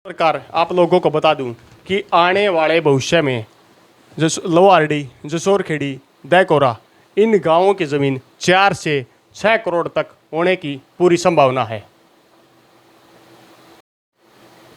प्रकार आप लोगों को बता दूं कि आने वाले भविष्य में लोहारडी, जसोर खेड़ी, दैकोरा इन गांवों की ज़मीन 4 से 6 करोड़ तक होने की पूरी संभावना है।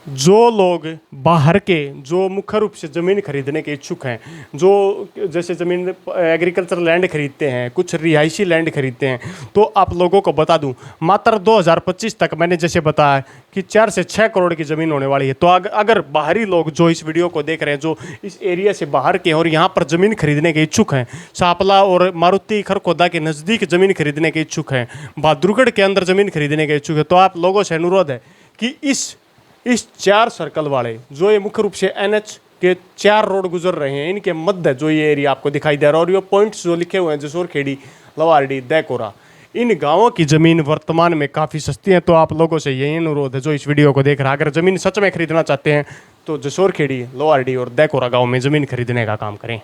जो लोग बाहर के जो मुख्य रूप से ज़मीन खरीदने के इच्छुक हैं, जो जैसे ज़मीन एग्रीकल्चर लैंड खरीदते हैं, कुछ रिहायशी लैंड खरीदते हैं, तो आप लोगों को बता दूं मात्र 2025 तक मैंने जैसे बताया कि 4 से 6 करोड़ की ज़मीन होने वाली है। तो अगर बाहरी लोग जो इस वीडियो को देख रहे हैं, जो इस एरिया से बाहर के और यहाँ पर ज़मीन खरीदने के इच्छुक हैं, सापला और मारुति खरखोदा के नज़दीक ज़मीन खरीदने के इच्छुक हैं, बहादुरगढ़ के अंदर ज़मीन खरीदने के इच्छुक है, तो आप लोगों से अनुरोध है कि इस 4 सर्कल वाले जो ये मुख्य रूप से NH के 4 रोड गुजर रहे हैं, इनके मध्य जो ये एरिया आपको दिखाई दे रहा है और ये पॉइंट्स जो लिखे हुए हैं जसोर खेड़ी, लवारडी, दैकोरा, इन गांवों की ज़मीन वर्तमान में काफ़ी सस्ती है। तो आप लोगों से यही अनुरोध है जो इस वीडियो को देख रहा है, अगर ज़मीन सच में खरीदना चाहते हैं तो जसोर खेड़ी, लवारडी और दैकोरा गाँव में ज़मीन खरीदने का काम करें।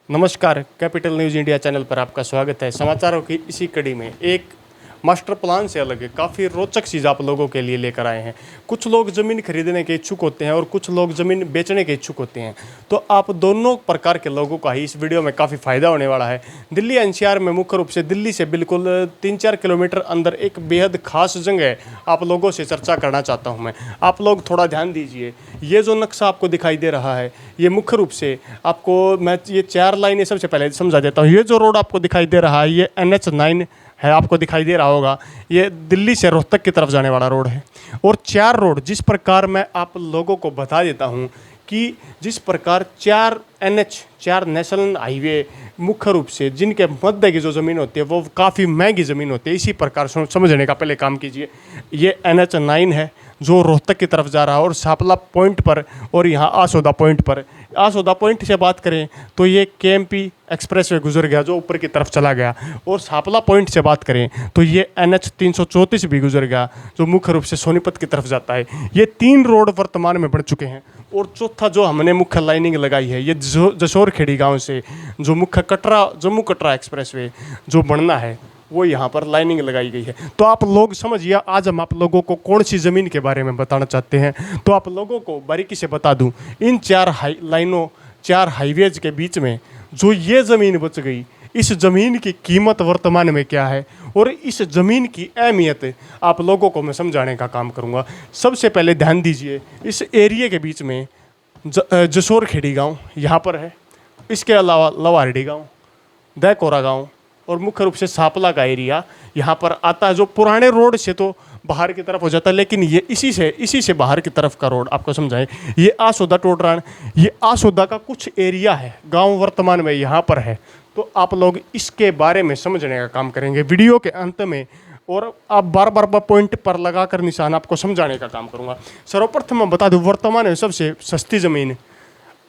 नमस्कार, कैपिटल न्यूज़ इंडिया चैनल पर आपका स्वागत है। समाचारों की इसी कड़ी में एक मास्टर प्लान से अलग काफ़ी रोचक चीज़ आप लोगों के लिए लेकर आए हैं। कुछ लोग ज़मीन खरीदने के इच्छुक होते हैं और कुछ लोग ज़मीन बेचने के इच्छुक होते हैं, तो आप दोनों प्रकार के लोगों का ही इस वीडियो में काफ़ी फ़ायदा होने वाला है। दिल्ली NCR में मुख्य रूप से दिल्ली से बिल्कुल 3-4 किलोमीटर अंदर एक बेहद खास जगह आप लोगों से चर्चा करना चाहता हूँ मैं। आप लोग थोड़ा ध्यान दीजिए, ये जो नक्शा आपको दिखाई दे रहा है, ये मुख्य रूप से आपको मैं ये 4 लाइनें सबसे पहले समझा देता हूँ। ये जो रोड आपको दिखाई दे रहा है, ये NH9 है, आपको दिखाई दे रहा होगा। ये दिल्ली से रोहतक की तरफ जाने वाला रोड है। और 4 रोड जिस प्रकार मैं आप लोगों को बता देता हूँ कि जिस प्रकार 4 NH 4 नेशनल हाईवे मुख्य रूप से जिनके मध्य की जो ज़मीन होती है वो काफ़ी महंगी ज़मीन होती है। इसी प्रकार समझने का पहले काम कीजिए। ये NH9 है जो रोहतक की तरफ जा रहा है और सापला पॉइंट पर और यहाँ आसोदा पॉइंट पर। आसोदा पॉइंट से बात करें तो ये KMP एक्सप्रेस वे गुजर गया जो ऊपर की तरफ चला गया, और सापला पॉइंट से बात करें तो ये NH 334 भी गुजर गया जो मुख्य रूप से सोनीपत की तरफ जाता है। ये 3 रोड वर्तमान में बन चुके हैं। और चौथा जो हमने मुख्य लाइनिंग लगाई है, ये जसोर खेड़ी गाँव से जो मुख्य जम्मू कटरा एक्सप्रेस वे जो बनना है वो यहाँ पर लाइनिंग लगाई गई है। तो आप लोग समझिए, आज हम आप लोगों को कौन सी ज़मीन के बारे में बताना चाहते हैं। तो आप लोगों को बारीकी से बता दूं, इन 4 हाईवेज के बीच में जो ये ज़मीन बच गई, इस ज़मीन की कीमत वर्तमान में क्या है और इस ज़मीन की अहमियत आप लोगों को मैं समझाने का काम करूँगा। सबसे पहले ध्यान दीजिए, इस एरिया के बीच में जसोर खेड़ी गाँव यहाँ पर है, इसके अलावा लवारडी गाँव, दैकोरा गाँव और मुख्य रूप से सापला का एरिया यहाँ पर आता है, जो पुराने रोड से तो बाहर की तरफ हो जाता है, लेकिन ये इसी से बाहर की तरफ का रोड आपको समझाएं। ये आसोदा टोडरान, ये आसोदा का कुछ एरिया है, गांव वर्तमान में यहाँ पर है। तो आप लोग इसके बारे में समझने का काम करेंगे वीडियो के अंत में, और आप बार बार पॉइंट पर लगाकर निशान आपको समझाने का काम करूँगा। सर्वप्रथम मैं बता दूँ, वर्तमान में सबसे सस्ती ज़मीन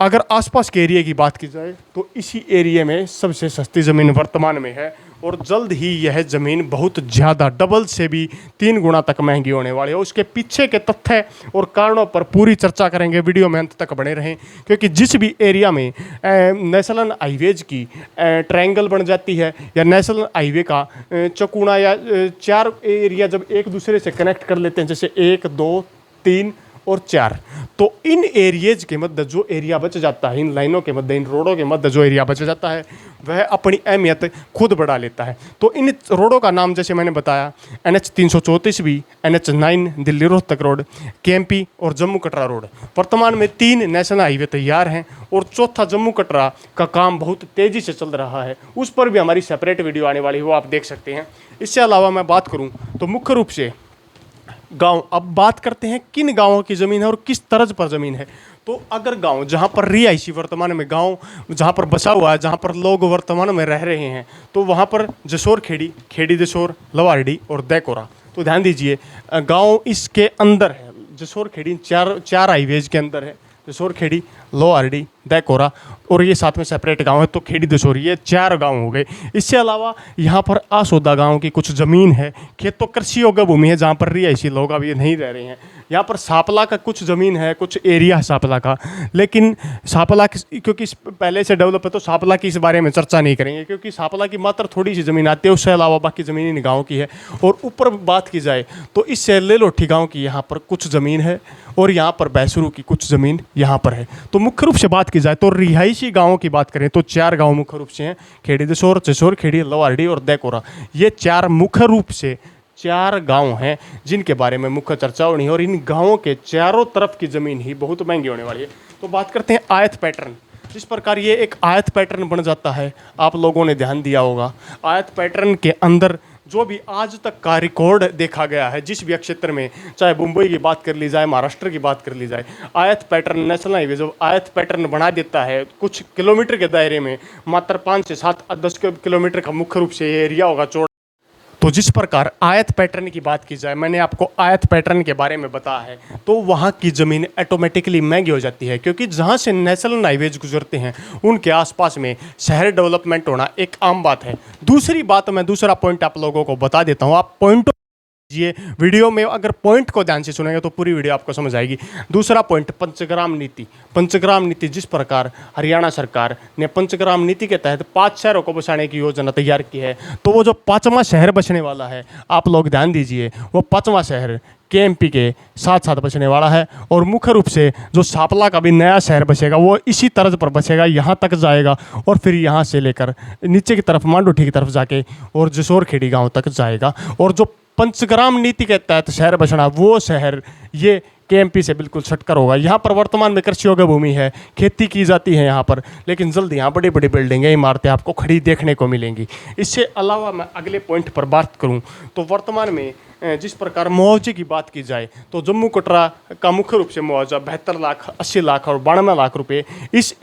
अगर आसपास के एरिया की बात की जाए तो इसी एरिया में सबसे सस्ती ज़मीन वर्तमान में है, और जल्द ही यह ज़मीन बहुत ज़्यादा डबल से भी 3 गुना तक महंगी होने वाली है। उसके पीछे के तथ्य और कारणों पर पूरी चर्चा करेंगे, वीडियो में अंत तक बने रहें, क्योंकि जिस भी एरिया में नेशनल हाईवेज की ट्रायंगल बन जाती है या नेशनल हाईवे का चौकोना या 4 एरिया जब एक दूसरे से कनेक्ट कर लेते हैं, जैसे 1, 2, 3 और 4, तो इन एरियाज के मध्य जो एरिया बच जाता है, इन लाइनों के मध्य, इन रोडों के मध्य जो एरिया बच जाता है वह अपनी अहमियत खुद बढ़ा लेता है। तो इन रोडों का नाम जैसे मैंने बताया, NH 334 भी, NH9 Delhi Rohtak road, KMP और जम्मू कटरा रोड। वर्तमान में 3 नेशनल हाईवे तैयार हैं और चौथा जम्मू कटरा का काम बहुत तेज़ी से चल रहा है, उस पर भी हमारी सेपरेट वीडियो आने वाली है, वो आप देख सकते हैं। इससे अलावा मैं बात करूँ तो मुख्य रूप से गांव, अब बात करते हैं किन गांवों की ज़मीन है और किस तर्ज पर ज़मीन है। तो अगर गांव जहां पर रिहायशी वर्तमान में गांव जहां पर बसा हुआ है, जहां पर लोग वर्तमान में रह रहे हैं, तो वहां पर जसोर खेड़ी, खेड़ी जसोर, लवारडी और दैकोरा। तो ध्यान दीजिए, गांव इसके अंदर है, जसोर खेड़ी 4 हाईवेज के अंदर है, जसोर खेड़ी, लोहारडी, दैकोरा और ये साथ में सेपरेट गांव है तो खेड़ी दशोरी, ये 4 गांव हो गए। इससे अलावा यहाँ पर आसोदा गांव की कुछ ज़मीन है, खेत तो कृषि योग्य भूमि है जहाँ पर रिहायशी लोग अभी नहीं रह रहे हैं। यहाँ पर सापला का कुछ ज़मीन है, कुछ एरिया है सापला का, लेकिन सापला क्योंकि पहले से डेवलप है तो सापला की इस बारे में चर्चा नहीं करेंगे, क्योंकि सापला की मात्र थोड़ी सी ज़मीन आती है, उससे अलावा बाकी ज़मीन इन गाँव की है। और ऊपर बात की जाए तो इस लेलोठी गाँव की यहाँ पर कुछ ज़मीन है और यहाँ पर बैसरू की कुछ ज़मीन यहाँ पर है। तो मुख्य रूप से बात की जाए तो रिहायशी गाँवों की बात करें तो 4 गाँव मुख्य रूप से हैं, खेड़ी दसोर, चसोर, खेड़ी, लोहारडी और दैकोरा। ये 4 मुख्य रूप से 4 गांव हैं जिनके बारे में मुख्य चर्चा होनी है और इन गांवों के चारों तरफ की ज़मीन ही बहुत महंगी होने वाली है। तो बात करते हैं आयत पैटर्न। जिस प्रकार ये एक आयत पैटर्न बन जाता है, आप लोगों ने ध्यान दिया होगा, आयत पैटर्न के अंदर जो भी आज तक का रिकॉर्ड देखा गया है जिस भी क्षेत्र में, चाहे मुंबई की बात कर ली जाए, महाराष्ट्र की बात कर ली जाए, आयत पैटर्न, नेशनल हाईवे जो आयत पैटर्न बना देता है कुछ किलोमीटर के दायरे में, मात्र 5 से 7 10 किलोमीटर का मुख्य रूप से ये एरिया होगा चौड़ा। तो जिस प्रकार आयत पैटर्न की बात की जाए, मैंने आपको आयत पैटर्न के बारे में बताया है, तो वहाँ की ज़मीन ऑटोमेटिकली महंगी हो जाती है, क्योंकि जहाँ से नेशनल हाईवेज गुजरते हैं उनके आसपास में शहर डेवलपमेंट होना एक आम बात है। दूसरी बात, मैं दूसरा पॉइंट आप लोगों को बता देता हूँ, आप पॉइंट ये वीडियो में अगर पॉइंट को ध्यान से सुनेंगे तो पूरी वीडियो आपको समझ आएगी। दूसरा पॉइंट, पंचग्राम नीति। पंचग्राम नीति, जिस प्रकार हरियाणा सरकार ने पंचग्राम नीति के तहत 5 शहरों को बसाने की योजना तैयार की है, तो वो जो 5वां शहर बसने वाला है, आप लोग ध्यान दीजिए, वो 5वां शहर केएमपी के साथ साथ बसने वाला है। और मुख्य रूप से जो सापला का भी नया शहर बसेगा वो इसी तर्ज पर बसेगा, यहाँ तक जाएगा और फिर यहाँ से लेकर नीचे की तरफ मांडोठी की तरफ जाके और जसोर खेड़ी गाँव तक जाएगा। और जो पंचग्राम नीति के तहत शहर बसना, वो शहर ये केएमपी से बिल्कुल सटकर होगा। यहाँ पर वर्तमान में कृषि योग्य भूमि है, खेती की जाती है यहाँ पर, लेकिन जल्द यहाँ बड़ी बड़ी बिल्डिंगें, इमारतें आपको खड़ी देखने को मिलेंगी। इससे अलावा मैं अगले पॉइंट पर बात करूँ तो वर्तमान में जिस प्रकार मुआवजे की बात की जाए तो जम्मू कटरा का मुख्य रूप से मुआवजा 72 लाख, 80 लाख और 92 लाख रुपये इस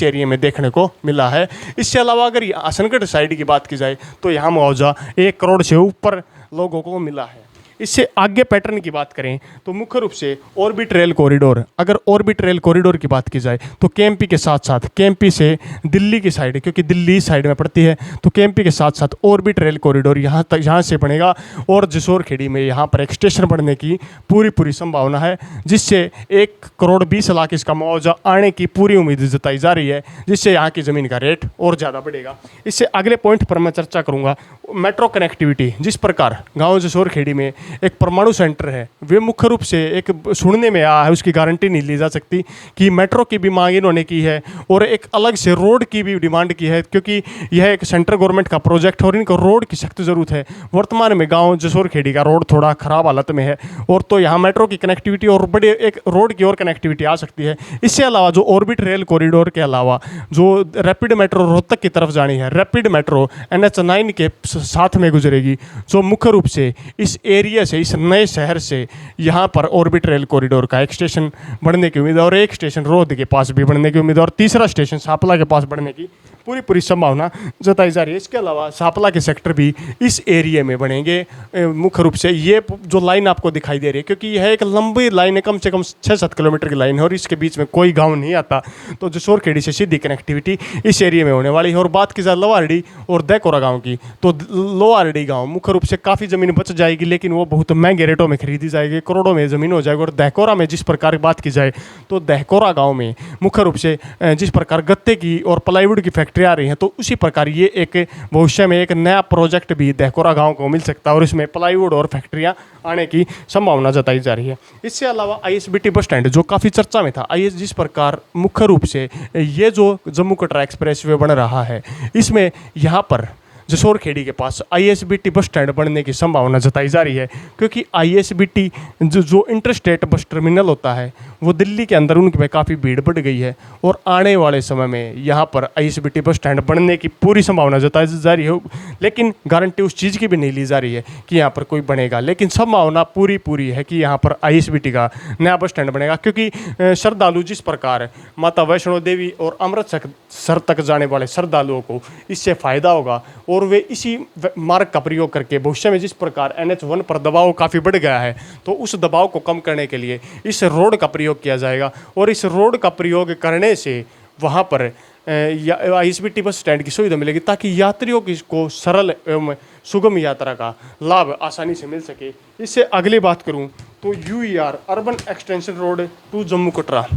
एरिए में देखने को मिला है। इससे अलावा अगर हसनगढ़ साइड की बात की जाए तो यहाँ मुआवजा 1 करोड़ से ऊपर लोगों को मिला है। इससे आगे पैटर्न की बात करें तो मुख्य रूप से ऑर्बिट रेल कॉरिडोर, अगर ऑर्बिट रेल कॉरिडोर की बात की जाए तो केएमपी के साथ साथ, केएमपी से दिल्ली की साइड, क्योंकि दिल्ली इस साइड में पड़ती है, तो केएमपी के साथ साथ ऑर्बिट रेल कॉरिडोर यहाँ से बनेगा और जसोर खेड़ी में यहाँ पर एक स्टेशन बनने की पूरी संभावना है, जिससे 1 करोड़ 20 लाख इसका मुआवजा आने की पूरी उम्मीद जताई जा रही है, जिससे यहाँ की ज़मीन का रेट और ज़्यादा बढ़ेगा। इससे अगले पॉइंट पर मैं चर्चा करूँगा, मेट्रो कनेक्टिविटी। जिस प्रकार गाँव जसोर खेड़ी में एक परमाणु सेंटर है, वे मुख्य रूप से एक सुनने में आया है, उसकी गारंटी नहीं ली जा सकती कि मेट्रो की भी मांग इन्होंने की है और एक अलग से रोड की भी डिमांड की है, क्योंकि यह एक सेंट्रल गवर्नमेंट का प्रोजेक्ट है और इनको रोड की सख्त ज़रूरत है। वर्तमान में गांव जसोर खेड़ी का रोड थोड़ा ख़राब हालत में है और तो यहाँ मेट्रो की कनेक्टिविटी और बड़े एक रोड की और कनेक्टिविटी आ सकती है। इससे अलावा जो ऑर्बिट रेल कॉरिडोर के अलावा जो रैपिड मेट्रो रोहतक की तरफ जानी है, रैपिड मेट्रो NH9 के साथ में गुजरेगी, जो मुख्य रूप से इस एरिया से, इस नए शहर से यहाँ पर ऑर्बिट रेल कॉरिडोर का एक स्टेशन बढ़ने की उम्मीद है और एक स्टेशन रोहतक के पास भी बढ़ने की उम्मीद है और तीसरा स्टेशन सापला के पास बढ़ने की पूरी संभावना जताई जा रही है। इसके अलावा सापला के सेक्टर भी इस एरिया में बनेंगे। मुख्य रूप से ये जो लाइन आपको दिखाई दे रही है, क्योंकि यह एक लंबी लाइन है, कम से कम 6-7 किलोमीटर की लाइन है और इसके बीच में कोई गांव नहीं आता, तो जसोर खेड़ी से सीधी कनेक्टिविटी इस एरिया में होने वाली है। और बात की जाए लोहारडी और दैकोरा गाँव की, तो लोहारडी गाँव मुख्य रूप से काफ़ी ज़मीन बच जाएगी, लेकिन वो बहुत महंगे रेटों में खरीदी जाएगी, करोड़ों में ज़मीन हो जाएगी। और दैकोरा में जिस प्रकार की बात की जाए तो दैकोरा गाँव में मुख्य रूप से जिस प्रकार गत्ते की और प्लाईवुड की फैक्ट्री आ रही हैं, तो उसी प्रकार ये एक भविष्य में एक नया प्रोजेक्ट भी दैकोरा गांव को मिल सकता है और इसमें प्लाईवुड और फैक्ट्रियां आने की संभावना जताई जा रही है। इससे अलावा आईएसबीटी बस स्टैंड जो काफ़ी चर्चा में था, जिस प्रकार मुख्य रूप से ये जो जम्मू कटरा एक्सप्रेस वे बन रहा है, इसमें यहाँ पर जसोर खेड़ी के पास आईएसबीटी बस स्टैंड बनने की संभावना जताई जा रही है, क्योंकि आईएसबीटी जो इंटरस्टेट बस टर्मिनल होता है वो दिल्ली के अंदर उनमें काफ़ी भीड़ बढ़ गई है और आने वाले समय में यहाँ पर आईएसबीटी बस स्टैंड बनने की पूरी संभावना जताई जा रही है, लेकिन गारंटी उस चीज़ की भी नहीं ली जा रही है कि यहाँ पर कोई बनेगा, लेकिन संभावना पूरी है कि यहाँ पर आईएसबीटी का नया बस स्टैंड बनेगा। क्योंकि श्रद्धालु जिस प्रकार माता वैष्णो देवी और अमृतसर तक जाने वाले श्रद्धालुओं को इससे फ़ायदा होगा और और वे इसी मार्ग का प्रयोग करके भविष्य में जिस प्रकार NH1 पर दबाव काफ़ी बढ़ गया है तो उस दबाव को कम करने के लिए इस रोड का प्रयोग किया जाएगा। और इस रोड का प्रयोग करने से वहाँ पर ISBT बस स्टैंड की सुविधा मिलेगी ताकि यात्रियों को सरल एवं सुगम यात्रा का लाभ आसानी से मिल सके। इससे अगली बात करूं तो UER urban extension road to Jammu Katra.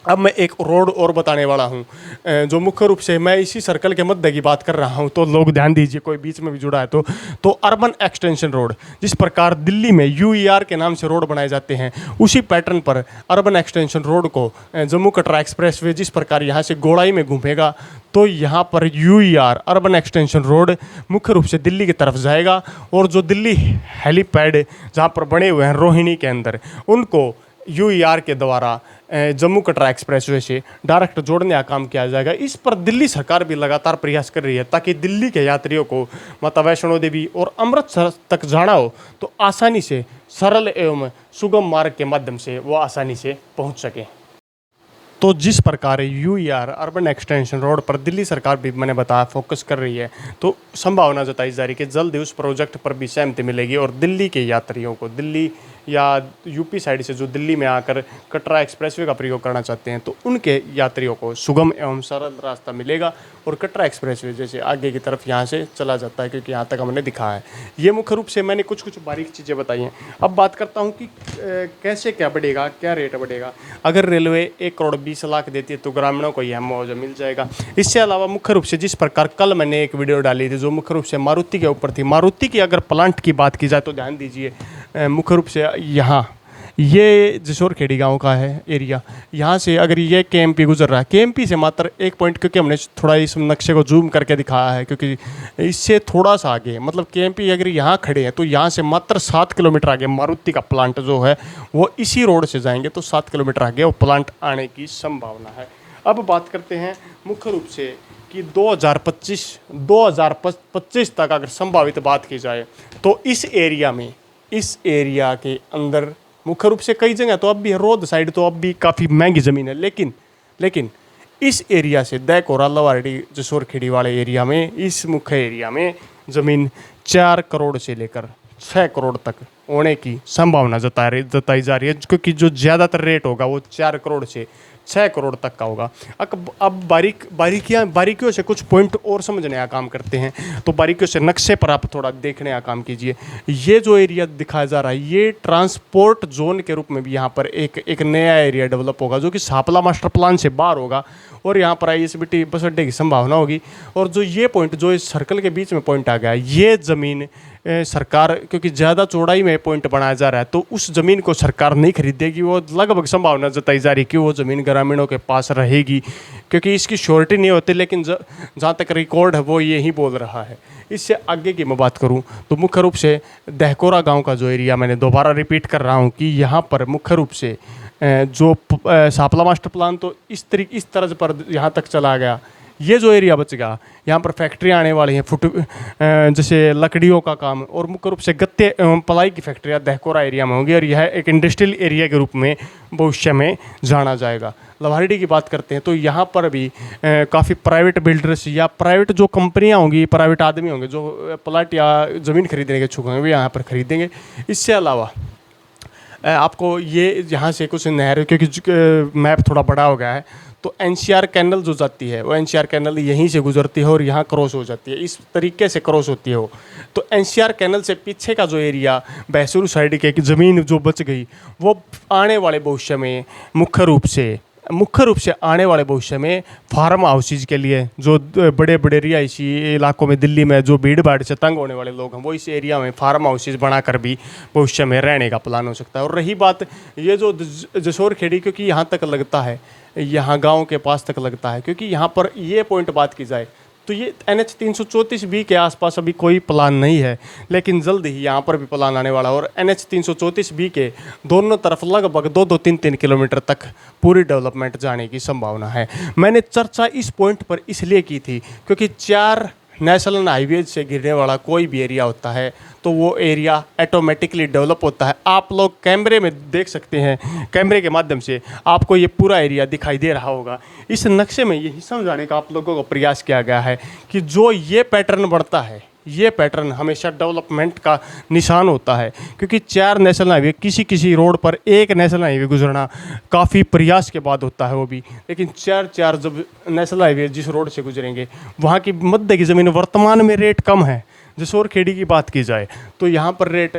अब मैं एक रोड और बताने वाला हूं जो मुख्य रूप से मैं इसी सर्कल के मध्य की बात कर रहा हूं, तो लोग ध्यान दीजिए, कोई बीच में भी जुड़ा है तो अर्बन एक्सटेंशन रोड, जिस प्रकार दिल्ली में UER के नाम से रोड बनाए जाते हैं उसी पैटर्न पर अर्बन एक्सटेंशन रोड को जम्मू कटरा एक्सप्रेसवे जिस प्रकार यहाँ से गोड़ाई में घूमेगा तो यहाँ पर UER अर्बन एक्सटेंशन रोड मुख्य रूप से दिल्ली की तरफ जाएगा। और जो दिल्ली हेलीपैड जहाँ पर बने हुए हैं रोहिणी के अंदर, उनको UER के द्वारा जम्मू कटरा एक्सप्रेसवे से डायरेक्ट जोड़ने का काम किया जाएगा। इस पर दिल्ली सरकार भी लगातार प्रयास कर रही है ताकि दिल्ली के यात्रियों को माता वैष्णो देवी और अमृतसर तक जाना हो तो आसानी से सरल एवं सुगम मार्ग के माध्यम से वो आसानी से पहुंच सके। तो जिस प्रकार UER अर्बन एक्सटेंशन रोड पर दिल्ली सरकार भी मैंने बताया फोकस कर रही है, तो संभावना जताई जा रही है कि जल्द ही उस प्रोजेक्ट पर भी सहमति मिलेगी और दिल्ली के यात्रियों को, दिल्ली या यूपी साइड से जो दिल्ली में आकर कटरा एक्सप्रेसवे का प्रयोग करना चाहते हैं तो उनके यात्रियों को सुगम एवं सरल रास्ता मिलेगा और कटरा एक्सप्रेसवे जैसे आगे की तरफ यहाँ से चला जाता है, क्योंकि यहाँ तक हमने दिखाया है। ये मुख्य रूप से मैंने कुछ बारीक चीज़ें बताई हैं। अब बात करता हूँ कि कैसे क्या बढ़ेगा, क्या रेट बढ़ेगा। अगर रेलवे 1,20,00,000 देती है तो ग्रामीणों को यह मुआवजा मिल जाएगा। इससे अलावा मुख्य रूप से जिस प्रकार कल मैंने एक वीडियो डाली थी जो मुख्य रूप से मारुति के ऊपर थी, मारुति की अगर प्लांट की बात की जाए तो ध्यान दीजिए मुख्य रूप से यहाँ ये जसोर खेड़ी गांव का है एरिया, यहाँ से अगर ये KMP गुजर रहा है, KMP से मात्र 1 पॉइंट, क्योंकि हमने थोड़ा इस नक्शे को जूम करके दिखाया है क्योंकि इससे थोड़ा सा आगे मतलब KMP अगर यहाँ खड़े हैं तो यहाँ से मात्र 7 किलोमीटर आगे मारुति का प्लांट जो है वो इसी रोड से जाएंगे तो 7 किलोमीटर आगे वो प्लांट आने की संभावना है। अब बात करते हैं मुख्य रूप से कि 2025 तक अगर संभावित बात की जाए तो इस एरिया के अंदर मुख्य रूप से कई जगह तो अब भी रोड साइड तो अब भी काफ़ी महंगी ज़मीन है, लेकिन इस एरिया से दैकोरा लवारडी जसोर खेड़ी वाले एरिया में, इस मुख्य एरिया में ज़मीन 4 करोड़ से लेकर 6 करोड़ तक होने की संभावना जताई जा रही है, क्योंकि जो ज़्यादातर रेट होगा वो 4 करोड़ से 6 करोड़ तक का होगा। अब बारीकियों से कुछ पॉइंट और समझने का काम करते हैं, तो बारीकियों से नक्शे पर आप थोड़ा देखने का काम कीजिए। ये जो एरिया दिखाया जा रहा है ये ट्रांसपोर्ट जोन के रूप में भी यहाँ पर एक नया एरिया डेवलप होगा जो कि सापला मास्टर प्लान से बाहर होगा और यहाँ पर ISBT बस अड्डे की संभावना होगी। और जो ये पॉइंट जो इस सर्कल के बीच में पॉइंट आ गया, ये ज़मीन सरकार, क्योंकि ज़्यादा चौड़ाई में पॉइंट बनाया जा रहा है तो उस ज़मीन को सरकार नहीं खरीदेगी, वो लगभग संभावना जताई जा रही है कि वो ज़मीन ग्रामीणों के पास रहेगी, क्योंकि इसकी श्योरिटी नहीं होती। लेकिन जहाँ तक रिकॉर्ड है वो यही बोल रहा है। इससे आगे की मैं बात करूँ तो मुख्य रूप से दहकोरा गांव का जो एरिया, मैंने दोबारा रिपीट कर रहा हूँ कि यहाँ पर मुख्य रूप से जो सापला मास्टर प्लान तो इस तरह पर यहाँ तक चला गया, ये जो एरिया बच गया यहाँ पर फैक्ट्रियाँ आने वाली हैं जैसे लकड़ियों का काम, और मुख्य रूप से गत्ते एवं पलाई की फैक्ट्रियाँ दहकोरा एरिया में होंगी और यह एक इंडस्ट्रियल एरिया के रूप में भविष्य में जाना जाएगा। लवारडी की बात करते हैं तो यहाँ पर भी काफ़ी प्राइवेट बिल्डर्स या प्राइवेट जो कंपनियाँ होंगी, प्राइवेट आदमी होंगे जो प्लाट या ज़मीन खरीदने के इच्छुक होंगे वो यहाँ पर खरीदेंगे। इससे अलावा आपको ये यहाँ से कुछ नहर, क्योंकि मैप थोड़ा बड़ा हो गया है, तो NCR कैनल जो जाती है वो NCR कैनल यहीं से गुजरती है और यहाँ क्रॉस हो जाती है, इस तरीके से क्रॉस होती है वो। तो NCR कैनल से पीछे का जो एरिया बैसूर साइड के ज़मीन जो बच गई वो आने वाले भविष्य में मुख्य रूप से आने वाले भविष्य में फार्म हाउसेज के लिए, जो बड़े बड़े रिहायशी इलाकों में दिल्ली में जो भीड़ भाड़ से तंग होने वाले लोग हैं वो इस एरिया में फार्म हाउसेज बनाकर भी भविष्य में रहने का प्लान हो सकता है। और रही बात ये जो जसोर खेड़ी, क्योंकि यहाँ तक लगता है, यहाँ गांव के पास तक लगता है, क्योंकि यहाँ पर ये पॉइंट बात की जाए तो ये NH 334B के आसपास अभी कोई प्लान नहीं है, लेकिन जल्द ही यहाँ पर भी प्लान आने वाला है और NH 334B के दोनों तरफ लगभग 2-3 किलोमीटर तक पूरी डेवलपमेंट जाने की संभावना है। मैंने चर्चा इस पॉइंट पर इसलिए की थी क्योंकि 4 नेशनल हाईवेज से गिरने वाला कोई भी एरिया होता है तो वो एरिया ऑटोमेटिकली डेवलप होता है। आप लोग कैमरे में देख सकते हैं, कैमरे के माध्यम से आपको ये पूरा एरिया दिखाई दे रहा होगा। इस नक्शे में यही समझाने का आप लोगों को प्रयास किया गया है कि जो ये पैटर्न बढ़ता है, ये पैटर्न हमेशा डेवलपमेंट का निशान होता है, क्योंकि 4 नेशनल हाईवे, किसी किसी रोड पर एक नेशनल हाईवे गुजरना काफ़ी प्रयास के बाद होता है वो भी, लेकिन 4 जब नेशनल हाईवे जिस रोड से गुजरेंगे वहाँ की मध्य की ज़मीन वर्तमान में रेट कम है। जसोर खेड़ी की बात की जाए तो यहाँ पर रेट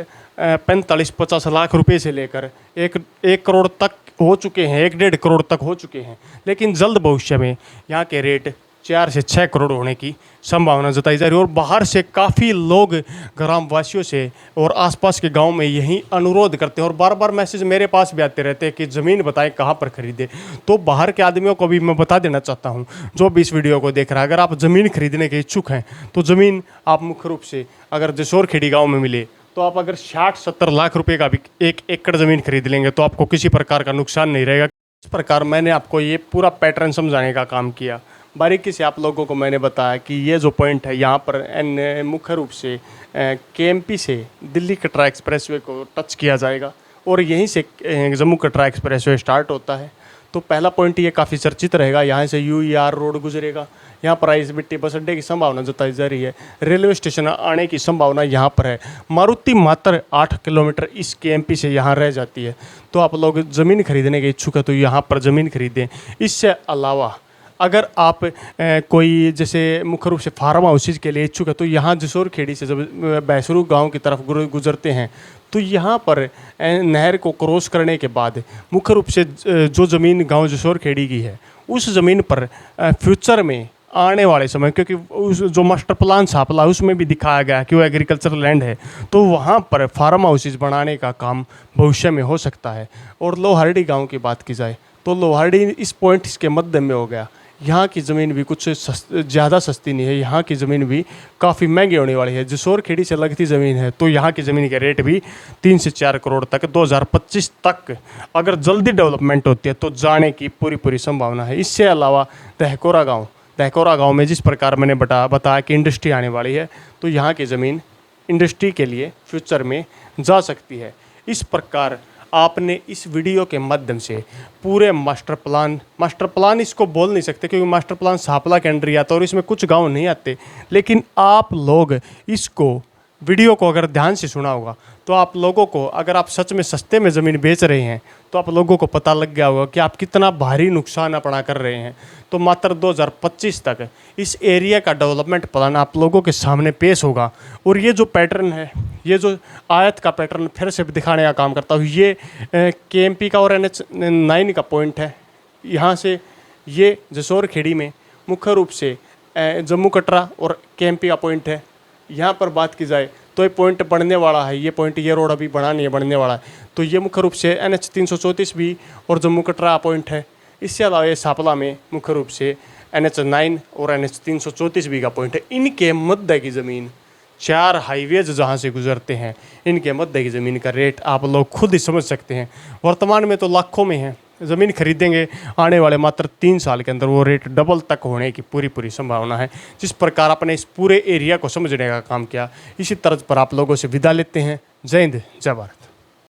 45-50 लाख रुपए से लेकर 1 करोड़ तक हो चुके हैं, 1-1.5 करोड़ तक हो चुके हैं, लेकिन जल्द भविष्य में यहाँ के रेट 4 से 6 करोड़ होने की संभावना जताई जा रही है। और बाहर से काफ़ी लोग ग्रामवासियों से और आसपास के गांव में यही अनुरोध करते हैं और बार बार मैसेज मेरे पास भी आते रहते हैं कि ज़मीन बताएं कहाँ पर खरीदें। तो बाहर के आदमियों को भी मैं बता देना चाहता हूँ, जो भी इस वीडियो को देख रहा है, अगर आप ज़मीन खरीदने के इच्छुक हैं तो ज़मीन आप मुख्य रूप से अगर जसोर खेड़ी गाँव में मिले तो आप अगर 60-70 लाख रुपये का भी 1 एकड़ ज़मीन खरीद लेंगे तो आपको किसी प्रकार का नुकसान नहीं रहेगा। इस प्रकार मैंने आपको ये पूरा पैटर्न समझाने का काम किया। बारीकी से आप लोगों को मैंने बताया कि ये जो पॉइंट है यहाँ पर मुख्य रूप से केएमपी से दिल्ली कटरा एक्सप्रेसवे को टच किया जाएगा और यहीं से जम्मू कटरा एक्सप्रेसवे स्टार्ट होता है। तो पहला पॉइंट ये काफ़ी चर्चित रहेगा, यहाँ से यूईआर रोड गुजरेगा, यहाँ पर ISBT बस अड्डे की संभावना जताई जा रही है, रेलवे स्टेशन आने की संभावना यहाँ पर है। मारुति मात्र 8 किलोमीटर इस केएमपी से यहाँ रह जाती है। तो आप लोग ज़मीन खरीदने के इच्छुक है तो यहाँ पर ज़मीन खरीदें। इससे अलावा अगर आप कोई जैसे मुख्य रूप से फार्म हाउसेज के लिए इच्छुक है तो यहाँ जसोर खेड़ी से जब बैसरू गांव की तरफ गुजरते हैं तो यहाँ पर नहर को क्रॉस करने के बाद मुख्य रूप से जो ज़मीन गांव जसोर खेड़ी की है उस ज़मीन पर फ्यूचर में आने वाले समय, क्योंकि उस जो मास्टर प्लान छापला उसमें भी दिखाया गया कि वो एग्रीकल्चर लैंड है, तो वहाँ पर फार्म हाउसेज बनाने का काम भविष्य में हो सकता है। और लोहारडी गाँव की बात की जाए तो लोहारडी इस पॉइंट के मध्य में हो गया। यहाँ की ज़मीन भी कुछ ज़्यादा सस्ती नहीं है, यहाँ की ज़मीन भी काफ़ी महंगी होने वाली है। जसोर खेड़ी से लगती ज़मीन है तो यहाँ की ज़मीन के रेट भी 3 से 4 करोड़ तक 2025 तक अगर जल्दी डेवलपमेंट होती है तो जाने की पूरी संभावना है। इससे अलावा दहकोरा गाँव में जिस प्रकार मैंने बताया कि इंडस्ट्री आने वाली है तो यहाँ की ज़मीन इंडस्ट्री के लिए फ्यूचर में जा सकती है। इस प्रकार आपने इस वीडियो के माध्यम से पूरे मास्टर प्लान इसको बोल नहीं सकते क्योंकि मास्टर प्लान सापला के अंडर आता है और इसमें कुछ गांव नहीं आते, लेकिन आप लोग इसको वीडियो को अगर ध्यान से सुना होगा तो आप लोगों को, अगर आप सच में सस्ते में ज़मीन बेच रहे हैं तो आप लोगों को पता लग गया होगा कि आप कितना भारी नुकसान अपना कर रहे हैं। तो मात्र 2025 तक इस एरिया का डेवलपमेंट प्लान आप लोगों के सामने पेश होगा। और ये जो पैटर्न है, ये जो आयत का पैटर्न फिर से दिखाने का काम करता हूँ, ये केएमपी का और NH9 का पॉइंट है। यहाँ से ये जसोर खेड़ी में मुख्य रूप से जम्मू कटरा और केएमपी का पॉइंट है। यहाँ पर बात की जाए तो ये पॉइंट बढ़ने वाला है, ये पॉइंट, ये रोड अभी बना नहीं है, बढ़ने वाला है। तो ये मुख्य रूप से NH 334 भी और जम्मू कटरा पॉइंट है। इससे अलावा ये सापला में मुख्य रूप से NH9 और NH 334 भी का पॉइंट है। इनके मध्य की ज़मीन 4 हाईवेज जहाँ से गुजरते हैं, इनके मध्य की ज़मीन का रेट आप लोग खुद ही समझ सकते हैं। वर्तमान में तो लाखों में है, ज़मीन खरीदेंगे आने वाले मात्र 3 साल के अंदर वो रेट डबल तक होने की पूरी संभावना है। जिस प्रकार आपने इस पूरे एरिया को समझने का काम किया, इसी तर्ज पर आप लोगों से विदा लेते हैं। जय हिंद, जय भारत।